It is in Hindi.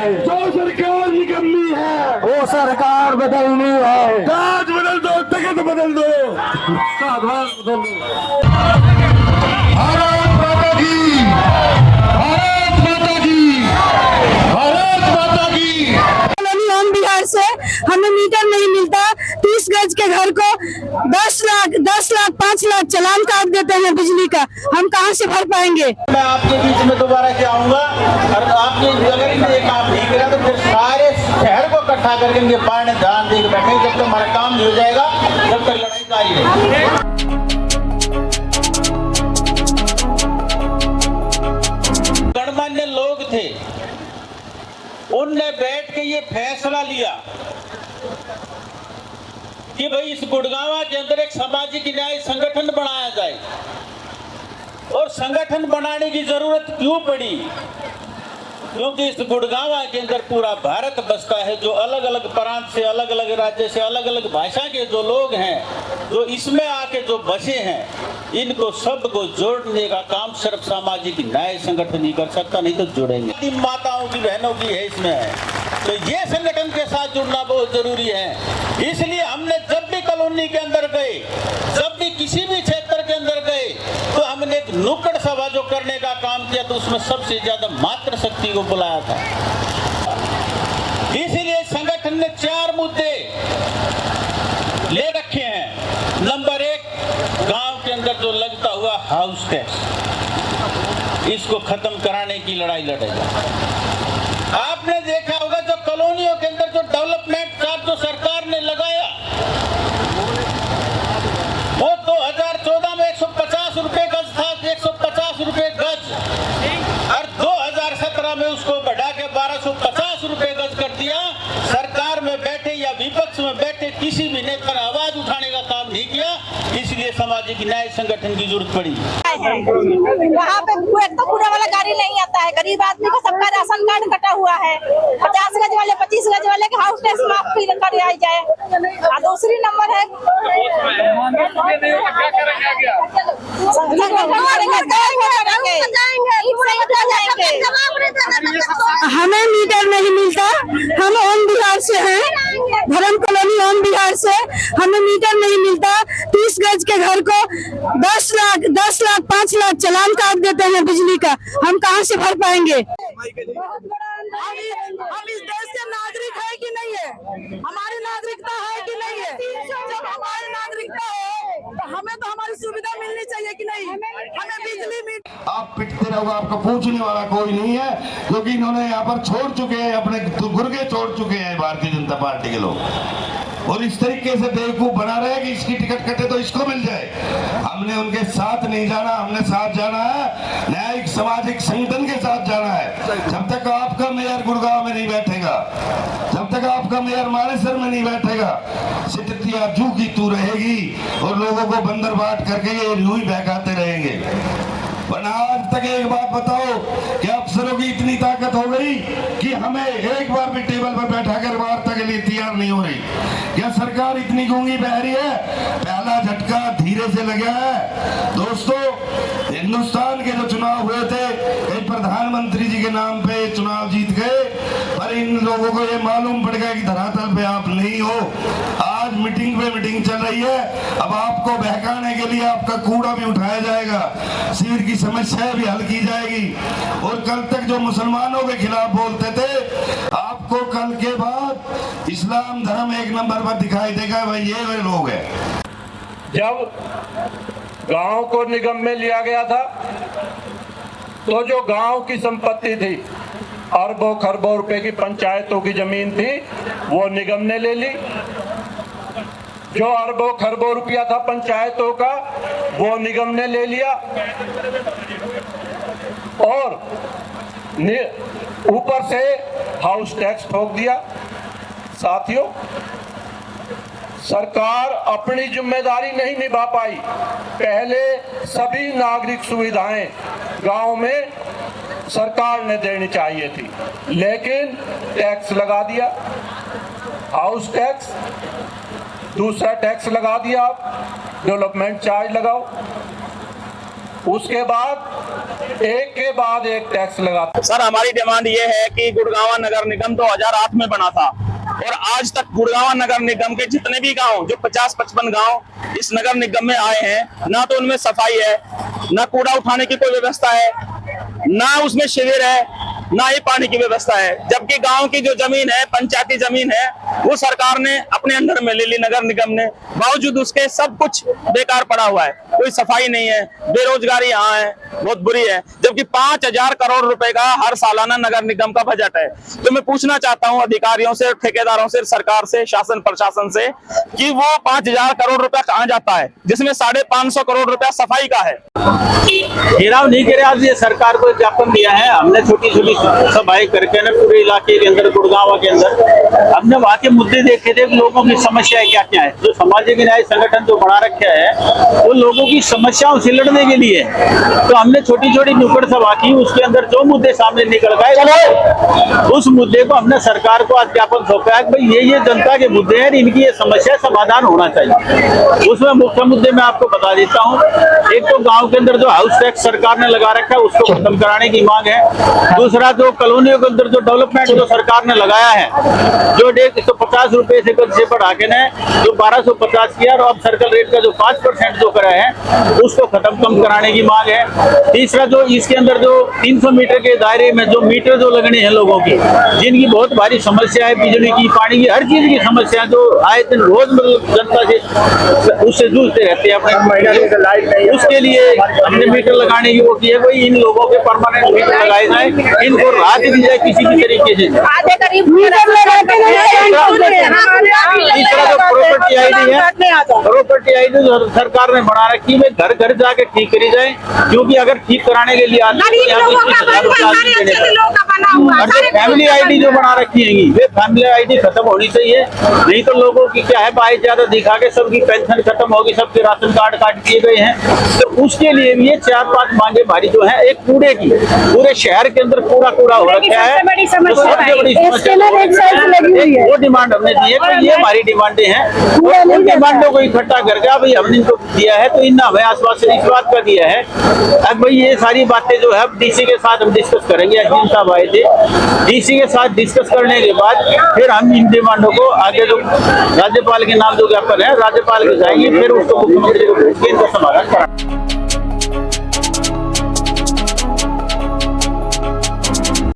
जो सरकार निकम्मी है वो सरकार बदलनी है। ताज बदल दो, तख्त बदल दो, ताज बदल दो। भारत माता की, भारत माता की, भारत माता की। हम बिहार से, हमें मीटर नहीं मिलता। 30 गज के घर को 10 लाख 5 लाख चालान काट देते हैं बिजली का। हम कहां से भर पाएंगे? मैं आपके बीच में दोबारा से आऊंगा और आपने अगर ये काम नहीं करा तो फिर सारे शहर को इकट्ठा करके इनके पानी ध्यान दे बैठे जब तक हमारा काम नहीं हो जाएगा, जब तक लड़ाई जारी रहेगी। गणमान्य लोग थे, उनने बैठ के ये फैसला लिया कि भाई इस गुड़गांव के अंदर एक सामाजिक न्याय संगठन बनाया जाए। और संगठन बनाने की जरूरत क्यों पड़ी? क्योंकि इस गुड़गांव के अंदर पूरा भारत बसता है, जो अलग अलग प्रांत से, अलग अलग राज्य से, अलग अलग भाषा के जो लोग हैं, जो इसमें आके जो बसे हैं, इनको सबको जोड़ने का काम सिर्फ सामाजिक न्याय संगठन ही कर सकता, नहीं तो जुड़ेंगे। माताओं की, बहनों की है इसमें है, तो ये संगठन के साथ जुड़ना बहुत जरूरी है। इसलिए हमने जब भी कॉलोनी के अंदर गए, जब भी किसी भी क्षेत्र के अंदर गए, तो हमने एक नुक्कड़ सभा जो करने का काम किया, तो उसमें सबसे ज्यादा मातृशक्ति को बुलाया था। इसीलिए संगठन ने 4 मुद्दे ले रखे हैं। नंबर 1, गांव के अंदर जो लगता हुआ हाउस टैक्स, इसको खत्म कराने की लड़ाई लड़ेगा। आपने देखा होगा जो कॉलोनियों के अंदर जो डेवलपमेंट चार्ज जो सरकार ने लगाया, वो 2014 में 150 रुपए गज था, 150 रुपए गज, और 2017 में उसको बढ़ा के 1250 रुपए गज कर दिया। सरकार में बैठे या विपक्ष में बैठे किसी भी नेता ने आवाज उठाने का काम नहीं किया, इसलिए सामाजिक न्याय संगठन की जरूरत पड़ी। वहाँ पे एक तो पूरा वाला गाड़ी नहीं आता है, गरीब आदमी को सबका राशन कार्ड कटा हुआ है। 50 गज वाले, 25 गज वाले के हाउस टैक्स माफ कर आई जाए। और दूसरी नंबर है हमें मीटर नहीं मिलता। हम ओम बिहार से हैं, धर्म कॉलोनी ओम बिहार से, हमें मीटर नहीं मिलता। 30 गज के घर को 10 लाख 5 लाख चालान काट देते हैं बिजली का। हम कहां से भर पाएंगे? हम इस देश के नागरिक है कि नहीं है? हमारी नागरिकता है कि नहीं है? जब हमारी नागरिकता है तो हमें तो हमारी सुविधा मिलनी चाहिए कि नहीं? हमें बिजली आप पिटते रहोगे, आपको पूछने वाला कोई नहीं है, क्योंकि इन्होंने यहाँ पर छोड़ चुके हैं, अपने गुर्गे छोड़ चुके हैं भारतीय जनता पार्टी के लोग। और इस तरीके से बेवकूफ बना रहे हैं कि इसकी टिकट कटे तो इसको मिल जाए। हमने उनके साथ नहीं जाना, हमने साथ जाना है न्यायिक सामाजिक संगठन के साथ जाना है। जब तक आपका मेयर गुड़गांव में नहीं बैठेगा, जब तक आपका मेयर मानेसर में नहीं बैठेगा, सिटिया जू की तू रहेगी और लोगों को बंदर बांट करके ये यूं ही बहकाते रहेंगे। वरना आज तक एक बात बताओ कि अफसरों की इतनी ताकत हो गई कि हमें एक बार भी टेबल पर बैठा कर वार्ता के लिए तैयार नहीं हो रही। क्या सरकार इतनी गूंगी बहरी है? पहला झटका धीरे से लगा है। दोस्तों, हिंदुस्तान के जो चुनाव हुए थे, कई प्रधानमंत्री जी के नाम पे चुनाव जीत गए, पर इन लोगों को ये मालूम पड़ गया कि धरातल पे आप नहीं हो। आज मीटिंग पे मीटिंग चल रही है, अब आपको बहकाने के लिए आपका कूड़ा भी उठाया जाएगा, शिविर की समस्या भी हल की जाएगी। और कल तक जो मुसलमानों के खिलाफ बोलते थे, आपको कल के बाद इस्लाम धर्म 1 नंबर पर दिखाई देगा। भाई ये वे लोग हैं। जब गांव को निगम में लिया गया था, तो जो गांव की संपत्ति थी, अरबों खरबों रुपए की पंचायतों की जमीन थी, वो निगम ने ले ली। जो अरबों खरबों रुपया था पंचायतों का, वो निगम ने ले लिया। और ऊपर से हाउस टैक्स ठोक दिया। साथियों, सरकार अपनी जिम्मेदारी नहीं निभा पाई। पहले सभी नागरिक सुविधाएं गांव में सरकार ने देनी चाहिए थी, लेकिन टैक्स लगा दिया, हाउस टैक्स, दूसरा टैक्स लगा दिया, आप डेवलपमेंट चार्ज लगाओ। उसके बाद एक के बाद एक टैक्स लगाते। सर हमारी डिमांड ये है कि गुड़गांव नगर निगम 2008 में बना था और आज तक गुड़गांव नगर निगम के जितने भी गांव जो 50-55 गांव इस नगर निगम में आए हैं, ना तो उनमें सफाई है, ना कूड़ा उठाने की कोई व्यवस्था है, ना उसमें शिविर है, ना ही पानी की व्यवस्था है। जबकि गांव की जो जमीन है, पंचायती जमीन है, वो सरकार ने अपने अंदर में ले ली नगर निगम ने। बावजूद उसके सब कुछ बेकार पड़ा हुआ है, कोई सफाई नहीं है, बेरोजगारी यहाँ है, बहुत बुरी है। जबकि 5,000 करोड़ रुपए का हर सालाना नगर निगम का बजट है। तो मैं पूछना चाहता हूँ अधिकारियों से, ठेकेदारों से, सरकार से, शासन प्रशासन से कि वो 5,000 करोड़ रुपया कहाँ जाता है, जिसमें 550 करोड़ रुपया सफाई का है। घेराव नहीं करे, आज ये सरकार को ज्ञापन दिया है हमने, छोटी छोटी सभाएं करके ना पूरे इलाके के अंदर, गुड़गांव के अंदर हमने वहाँ के मुद्दे देखे थे, लोगों की समस्याएं क्या क्या है। जो सामाजिक न्याय संगठन जो बना रखा है वो लोगों की समस्याओं से लड़ने के लिए, तो हमने छोटी छोटी नुक्कड़ सभा की, उसके अंदर जो मुद्दे सामने निकल गए उस मुद्दे को हमने सरकार को आज ज्ञापन सौंपा है कि भाई ये जनता के मुद्दे हैं, इनकी ये समस्या समाधान होना चाहिए। उसमें मुख्य मुद्दे मैं आपको बता देता हूँ। एक तो गाँव के अंदर जो हाउस टैक्स सरकार ने लगा रखा है उसको खत्म कराने की मांग है। दूसरा जो कॉलोनियों के अंदर जो डेवलपमेंट जो सरकार ने लगाया है, जो 150 रुपए से बढ़ा के ने जो 1250 किया और अब सर्कल रेट का जो 5% जो करा है उसको खत्म कम कराने की मांग है। तीसरा जो इसके अंदर जो 300 मीटर के दायरे में जो मीटर जो लगने हैं लोगों की, जिनकी बहुत भारी समस्या है, बिजली की, पानी की, हर चीज की समस्या जो आए दिन रोज मतलब जनता से उससे जूझते रहते हैं अपने, उसके लिए हमने मीटर लगाने की वो की है। कोई इन लोगों के परमानेंट मीटर लगाए जाए, इनको राहत दी जाए किसी भी तरीके से। तीसरा जो प्रॉपर्टी आईडी है, प्रॉपर्टी आईडी जो सरकार ने बना रखी है घर घर जाके ठीक करी जाए, क्योंकि अगर ठीक कराने के लिए फैमिली आईडी जो बना रखी है वे फैमिली आईडी खत्म होनी चाहिए। नहीं तो लोगों की क्या है, भाई ज्यादा दिखा के सबकी पेंशन खत्म होगी, सबके राशन कार्ड काट दिए गए हैं। तो उसके लिए भी ये 4-5 मांगे भारी जो है, एक कूड़े की, पूरे शहर के अंदर कूड़ा हो रखा है, वो डिमांड हमने दी है। तो ये हमारी डिमांडें हैं, उन डिमांडों को इकट्ठा करके भाई हमने इनको दिया है, तो इन्ना हमें आश्वासन इस बात का दिया है। अब भाई ये सारी बातें जो है डीसी के साथ हम डिस्कस करेंगे। अजीम साहब आए थे, डीसी के साथ डिस्कस करने के बाद फिर हम इन डिमांडों को आगे जो राज्यपाल के नाम जो ज्ञापन है राज्यपाल के जाएंगे, फिर उसको मुख्यमंत्री को भेज के इनका समाधान कराएंगे।